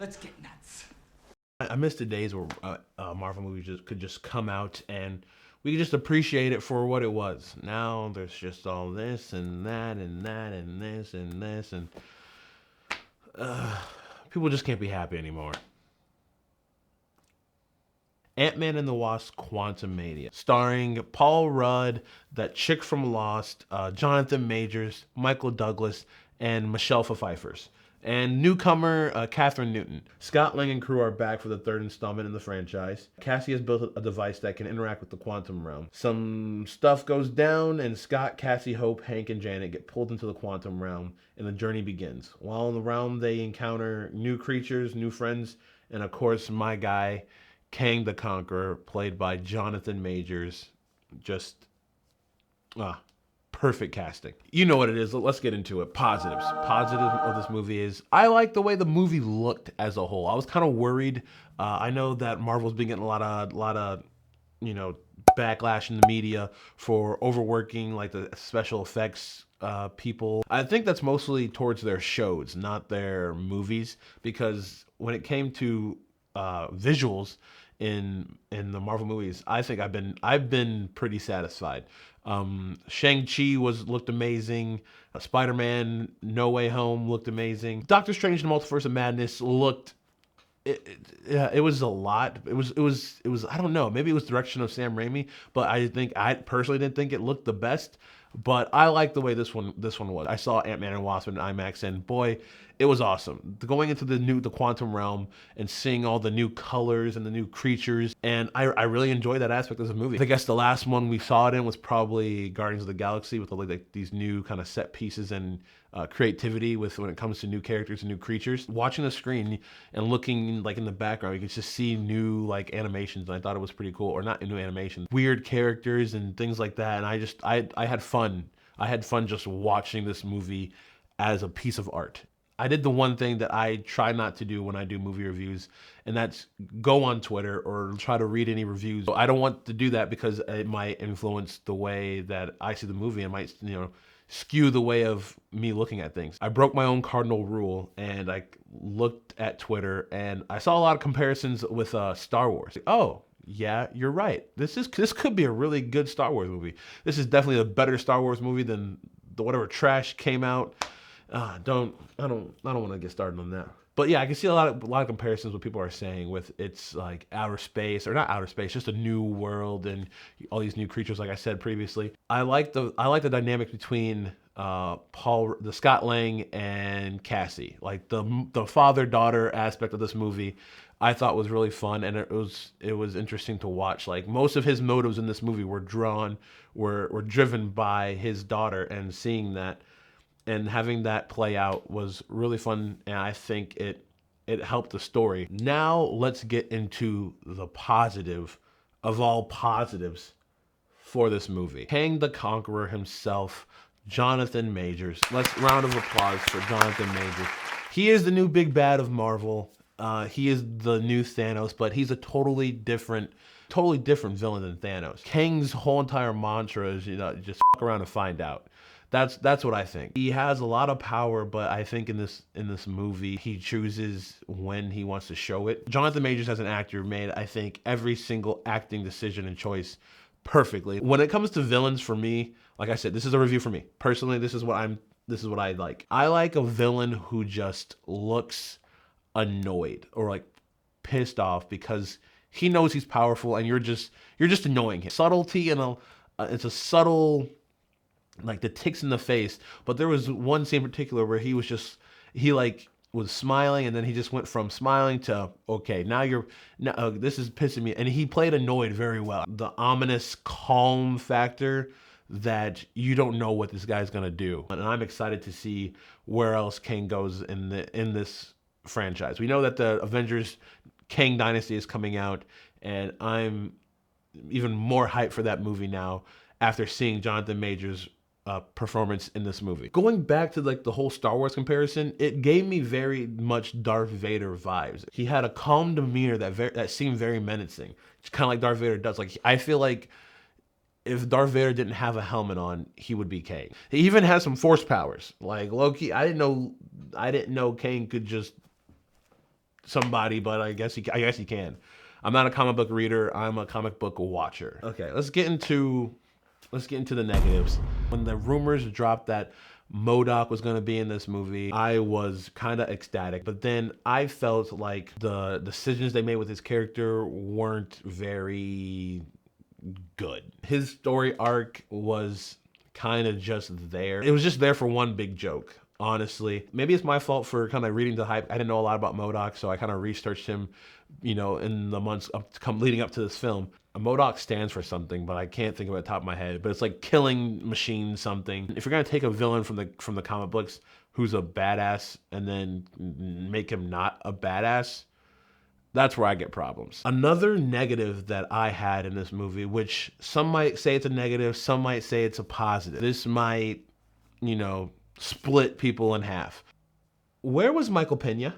Let's get nuts. I miss the days where Marvel movies could just come out and we could just appreciate it for what it was. Now there's just all this and that and that and this and this and people just can't be happy anymore. Antman and the Wasp: Quantumania, starring Paul Rudd, that chick from Lost, Jonathan Majors, Michael Douglas, and Michelle Pfeiffer. And newcomer Catherine Newton. Scott Lang and crew are back for the third installment in the franchise. Cassie has built a device that can interact with the quantum realm. Some stuff goes down, and Scott, Cassie, Hope, Hank, and Janet get pulled into the quantum realm, and the journey begins. While in the realm, they encounter new creatures, new friends, and of course, my guy, Kang the Conqueror, played by Jonathan Majors. Just perfect casting. You know what it is. Let's get into it. Positives. Positives of this movie is I like the way the movie looked as a whole. I was kind of worried. I know that Marvel's been getting a lot of backlash in the media for overworking like the special effects people. I think that's mostly towards their shows, not their movies, because when it came to visuals in the Marvel movies, I think I've been pretty satisfied. Shang-Chi looked amazing. Spider-Man No Way Home looked amazing. Doctor Strange and the Multiverse of Madness looked it was a lot. It was I don't know, maybe it was direction of Sam Raimi, but I personally didn't think it looked the best. But I like the way this one was. I saw Ant-Man and Wasp in IMAX, and boy, it was awesome. Going into the quantum realm and seeing all the new colors and the new creatures, and I really enjoyed that aspect of the movie. I guess the last one we saw it in was probably Guardians of the Galaxy, with like these new kind of set pieces and creativity with when it comes to new characters and new creatures. Watching the screen and looking like in the background, you can just see new like animations, and I thought it was pretty cool. Or not new animations, weird characters and things like that. And I had fun. I had fun just watching this movie as a piece of art. I did the one thing that I try not to do when I do movie reviews, and that's go on Twitter or try to read any reviews. I don't want to do that because it might influence the way that I see the movie and might, skew the way of me looking at things. I broke my own cardinal rule, and I looked at Twitter and I saw a lot of comparisons with Star Wars. Oh, yeah, you're right. This could be a really good Star Wars movie. This is definitely a better Star Wars movie than the whatever trash came out. I don't want to get started on that. But yeah, I can see a lot of comparisons what people are saying with it's like outer space, or not outer space, just a new world and all these new creatures. Like I said previously, I like the dynamic between the Scott Lang and Cassie, like the father daughter aspect of this movie. I thought was really fun, and it was interesting to watch. Like most of his motives in this movie were driven by his daughter, and seeing that and having that play out was really fun, and I think it helped the story. Now let's get into the positive of all positives for this movie. Kang the Conqueror himself, Jonathan Majors. Let's round of applause for Jonathan Majors. He is the new big bad of Marvel. He is the new Thanos, but he's a totally different villain than Thanos. Kang's whole entire mantra is, just fuck around and find out. That's what I think. He has a lot of power, but I think in this movie, he chooses when he wants to show it. Jonathan Majors as an actor made, I think, every single acting decision and choice perfectly. When it comes to villains, for me, like I said, this is a review for me. Personally, this is what I like. I like a villain who just looks annoyed or like pissed off because he knows he's powerful, and you're just annoying him. Subtlety, and it's a subtle, like the ticks in the face. But there was one scene in particular where he was smiling, and then he just went from smiling to, okay, now this is pissing me. And he played annoyed very well. The ominous calm factor that you don't know what this guy's gonna do. And I'm excited to see where else Kang goes in this franchise. We know that the Avengers Kang Dynasty is coming out, and I'm even more hyped for that movie now after seeing Jonathan Majors' performance in this movie. Going back to like the whole Star Wars comparison, it gave me very much Darth Vader vibes. He had a calm demeanor that seemed very menacing. It's kind of like Darth Vader does. Like I feel like if Darth Vader didn't have a helmet on, he would be Kang. He even has some force powers. Like Loki, I didn't know Kang could just somebody, but I guess he can. I'm not a comic book reader. I'm a comic book watcher. Okay, let's get into the negatives. When the rumors dropped that MODOK was going to be in this movie, I was kind of ecstatic. But then I felt like the decisions they made with his character weren't very good. His story arc was kind of just there. It was just there for one big joke, honestly. Maybe it's my fault for kind of reading the hype. I didn't know a lot about MODOK, so I kind of researched him, in the months leading up to this film. MODOK stands for something, but I can't think of it at the top of my head. But it's like killing machine something. If you're gonna take a villain from the comic books who's a badass and then make him not a badass, that's where I get problems. Another negative that I had in this movie, which some might say it's a negative, some might say it's a positive. This might, split people in half. Where was Michael Pena?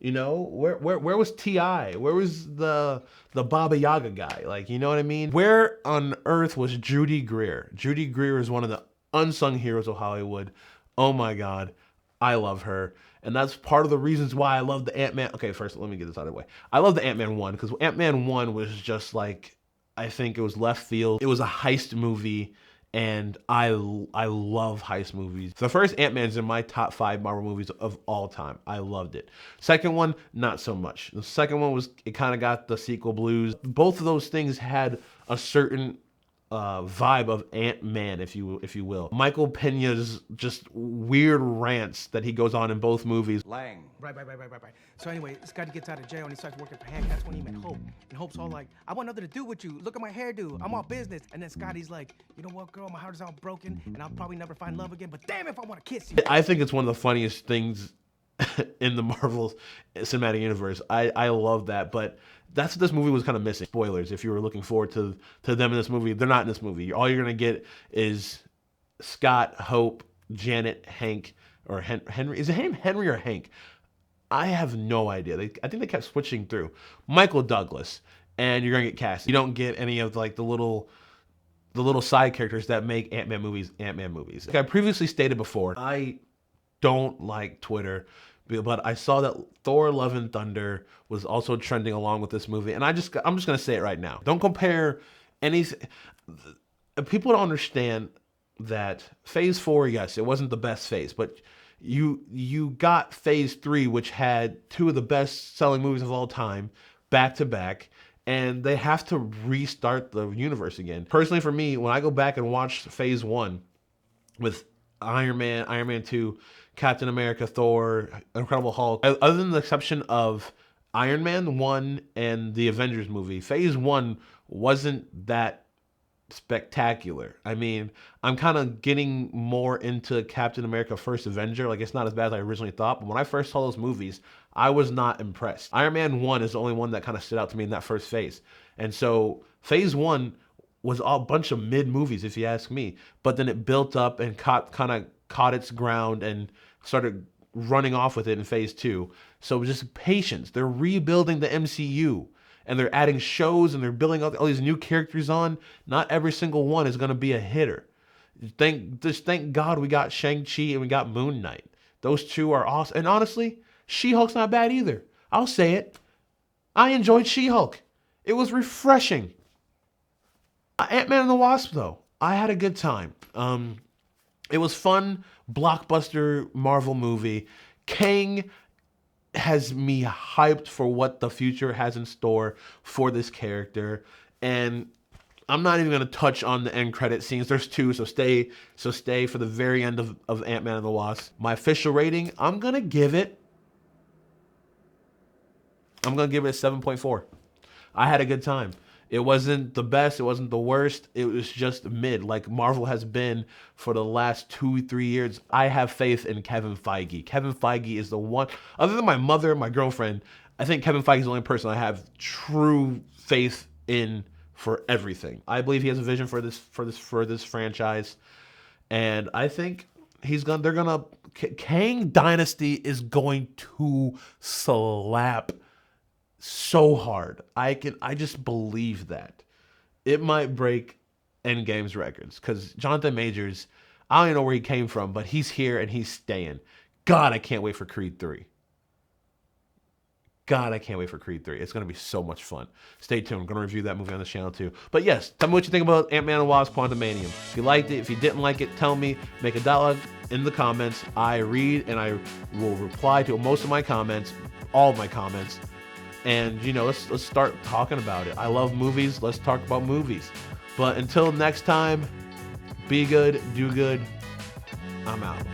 Where was T.I.? Where was the Baba Yaga guy? Like, you know what I mean? Where on earth was Judy Greer? Judy Greer is one of the unsung heroes of Hollywood. Oh my God, I love her. And that's part of the reasons why I love the Ant-Man. Okay, first, let me get this out of the way. I love the Ant-Man 1 because Ant-Man 1 was just like, I think it was left field. It was a heist movie, and I love heist movies. The first Ant-Man's in my top 5 Marvel movies of all time. I loved it. Second one, not so much. The second one it kind of got the sequel blues. Both of those things had a certain vibe of Ant-Man, if you will. Michael Pena's just weird rants that he goes on in both movies. Lang. Right. So anyway, this guy gets out of jail and he starts working for Hank. That's when he met Hope. And Hope's all like, I want nothing to do with you. Look at my hairdo. I'm all business. And then Scotty's like, you know what, girl? My heart is all broken and I'll probably never find love again. But damn if I want to kiss you. I think it's one of the funniest things in the Marvel Cinematic Universe. I love that, but that's what this movie was kind of missing. Spoilers, if you were looking forward to them in this movie, they're not in this movie. All you're going to get is Scott, Hope, Janet, Hank, or Henry. Is it Henry or Hank? I have no idea. I think they kept switching through. Michael Douglas, and you're going to get cast. You don't get any of like the little side characters that make Ant-Man movies. Like I previously stated before, I don't like Twitter, but I saw that Thor: Love and Thunder was also trending along with this movie, and I'm just gonna say it right now. Don't compare anything. People don't understand that Phase 4, yes, it wasn't the best phase, but you got Phase 3, which had 2 of the best-selling movies of all time, back to back, and they have to restart the universe again. Personally, for me, when I go back and watch Phase 1 with Iron Man 2, Captain America, Thor, Incredible Hulk, other than the exception of Iron Man 1 and the Avengers movie, Phase 1 wasn't that spectacular. I mean, I'm kind of getting more into Captain America First Avenger. Like, it's not as bad as I originally thought, but when I first saw those movies, I was not impressed. Iron Man 1 is the only one that kind of stood out to me in that first phase. And so Phase 1 was a bunch of mid movies, if you ask me. But then it built up and caught its ground and started running off with it in Phase 2. So just patience. They're rebuilding the MCU, and they're adding shows, and they're building all these new characters on. Not every single one is going to be a hitter. Thank God we got Shang-Chi and we got Moon Knight. Those two are awesome. And honestly, She-Hulk's not bad either. I'll say it. I enjoyed She-Hulk. It was refreshing. Ant-Man and the Wasp, though, I had a good time. It was fun, blockbuster Marvel movie. Kang has me hyped for what the future has in store for this character. And I'm not even going to touch on the end credit scenes. There's 2, so stay for the very end of Ant-Man and the Wasp. My official rating, I'm going to give it a 7.4. I had a good time. It wasn't the best. It wasn't the worst. It was just mid, like Marvel has been for the last 2-3 years. I have faith in Kevin Feige. Kevin Feige is the one, other than my mother and my girlfriend, I think Kevin Feige is the only person I have true faith in for everything. I believe he has a vision for this franchise, and I think Kang Dynasty is going to slap so hard. I just believe that. It might break Endgame's records because Jonathan Majors, I don't even know where he came from, but he's here and he's staying. God, I can't wait for Creed 3. God, I can't wait for Creed 3. It's going to be so much fun. Stay tuned. I'm going to review that movie on this channel too. But yes, tell me what you think about Ant-Man and Wasp: Quantumania. If you liked it, if you didn't like it, tell me. Make a dialogue in the comments. I read and I will reply to most of my comments, all of my comments. And, you know, let's start talking about it. I love movies. Let's talk about movies. But until next time, be good, do good. I'm out.